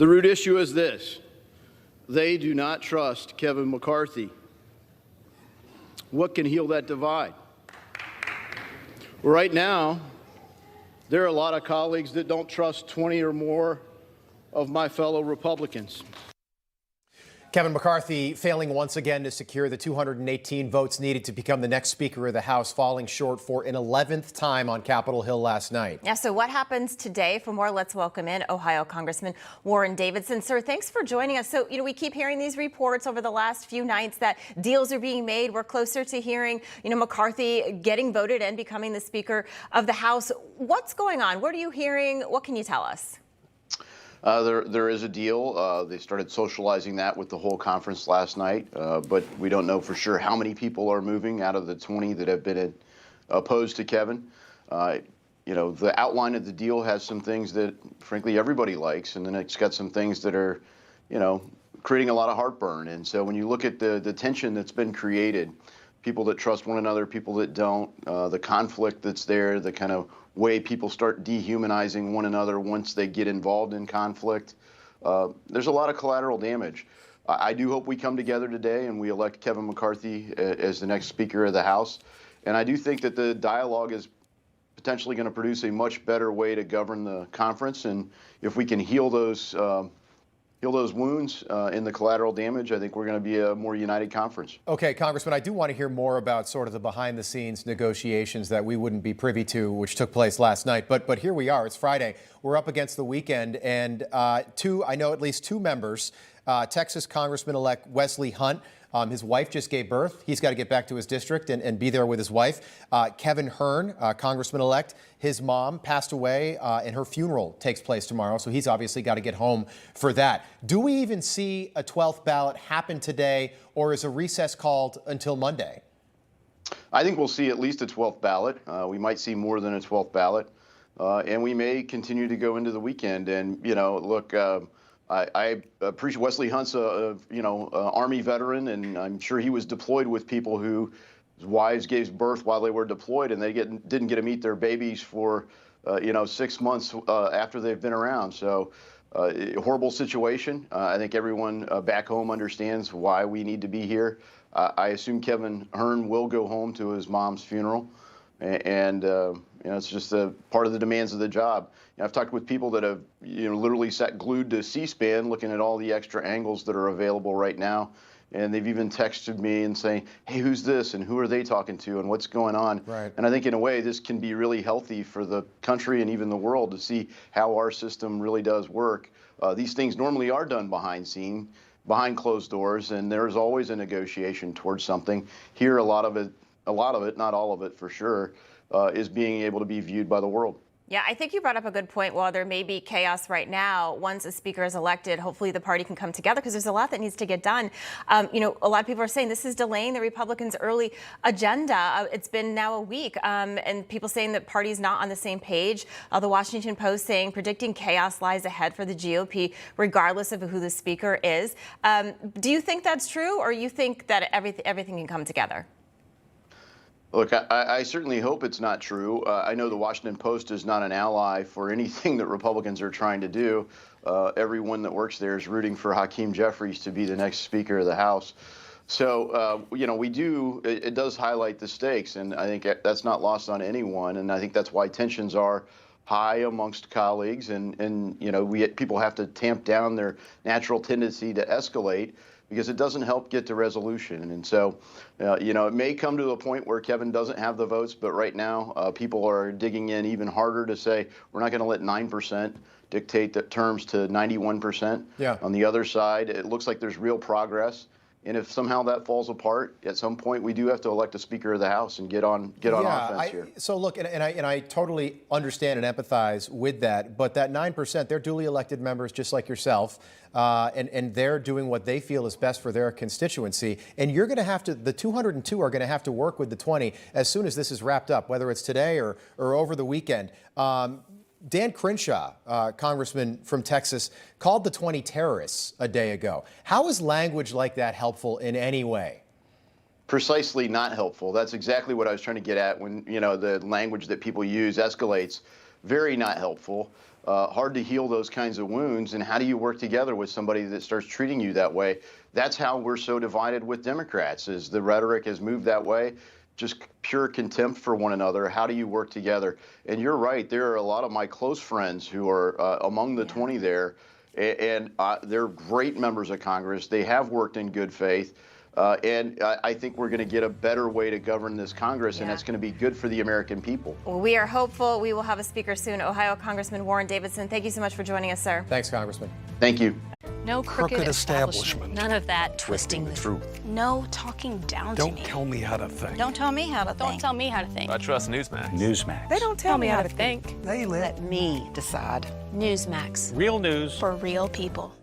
The root issue is this: they do not trust Kevin McCarthy. What can heal that divide? Right now, there are a lot of colleagues that don't trust 20 or more of my fellow Republicans. Kevin McCarthy failing once again to secure the 218 votes needed to become the next Speaker of the House, falling short for an 11th time on Capitol Hill last night. Yeah, so what happens today? For more, let's welcome in Ohio Congressman Warren Davidson. Sir, thanks for joining us. So, we keep hearing these reports over the last few nights that deals are being made. We're closer to hearing, McCarthy getting voted and becoming the Speaker of the House. What's going on? What are you hearing? What can you tell us? There is a deal. They started socializing that with the whole conference last night, but we don't know for sure how many people are moving out of the 20 that have been opposed to Kevin. The outline of the deal has some things that, frankly, everybody likes, and then it's got some things that are, creating a lot of heartburn. And so when you look at the tension that's been created, people that trust one another, people that don't, the conflict that's there, the kind of way people start dehumanizing one another once they get involved in conflict. There's a lot of collateral damage. I do hope we come together today and we elect Kevin McCarthy as the next Speaker of the House. And I do think that the dialogue is potentially going to produce a much better way to govern the conference. And if we can heal those wounds in the collateral damage, I think we're going to be a more united conference. Okay, Congressman, I do want to hear more about sort of the behind-the-scenes negotiations that we wouldn't be privy to, which took place last night. But here we are. It's Friday. We're up against the weekend, and I know at least two members, Texas Congressman-elect Wesley Hunt. His wife just gave birth. He's got to get back to his district and be there with his wife. Kevin Hern, Congressman-elect, his mom passed away, and her funeral takes place tomorrow, so he's obviously got to get home for that. Do we even see a 12th ballot happen today, or is a recess called until Monday? I think we'll see at least a 12th ballot. We might see more than a 12th ballot, and we may continue to go into the weekend. And, look, I appreciate Wesley Hunt's Army veteran, and I'm sure he was deployed with people whose wives gave birth while they were deployed, and they didn't get to meet their babies for 6 months after they've been around. So horrible situation. I think everyone back home understands why we need to be here. I assume Kevin Hern will go home to his mom's funeral, and it's just a part of the demands of the job. I've talked with people that have literally sat glued to C-SPAN looking at all the extra angles that are available right now, and they've even texted me and saying, hey, who's this and who are they talking to and what's going on? Right. And I think in a way this can be really healthy for the country and even the world to see how our system really does work. These things normally are done behind closed doors, and there's always a negotiation towards something. Here, a lot of it, not all of it for sure, is being able to be viewed by the world. Yeah, I think you brought up a good point. While there may be chaos right now, once a speaker is elected, hopefully the party can come together because there's a lot that needs to get done. A lot of people are saying this is delaying the Republicans' early agenda. It's been now a week, and people saying that party's not on the same page. The Washington Post saying predicting chaos lies ahead for the GOP, regardless of who the speaker is. Do you think that's true, or you think that everything can come together? Look, I certainly hope it's not true. I know the Washington Post is not an ally for anything that Republicans are trying to do. Everyone that works there is rooting for Hakeem Jeffries to be the next Speaker of the House. So, it does highlight the stakes, and I think that's not lost on anyone. And I think that's why tensions are high amongst colleagues, and people have to tamp down their natural tendency to escalate, because it doesn't help get to resolution. And so, it may come to a point where Kevin doesn't have the votes, but right now people are digging in even harder to say we're not going to let 9% dictate the terms to 91%. Yeah. On the other side, it looks like there's real progress. And if somehow that falls apart, at some point we do have to elect a Speaker of the House and get on offense here. So look, and I totally understand and empathize with that, but that 9%, they're duly elected members just like yourself, and they're doing what they feel is best for their constituency. And you're going to have to, the 202 are going to have to work with the 20 as soon as this is wrapped up, whether it's today or over the weekend. Dan Crenshaw, congressman from Texas, called the 20 terrorists a day ago. How is language like that helpful in any way? Precisely not helpful. That's exactly what I was trying to get at when, the language that people use escalates. Very not helpful. hard to heal those kinds of wounds. And how do you work together with somebody that starts treating you that way? That's how we're so divided with Democrats, is the rhetoric has moved that way. Just pure contempt for one another. How do you work together? And you're right. There are a lot of my close friends who are among the 20 there, and they're great members of Congress. They have worked in good faith. And I think we're going to get a better way to govern this Congress, and that's going to be good for the American people. Well, we are hopeful we will have a speaker soon. Ohio Congressman Warren Davidson, thank you so much for joining us, sir. Thanks, Congressman. Thank you. No crooked establishment. None of that twisting the truth. No talking down to me. Don't tell me how to think. Don't tell me how to think. Don't tell me how to think. I trust Newsmax. Newsmax. They don't tell me how to think. They let me decide. Newsmax. real news For real people.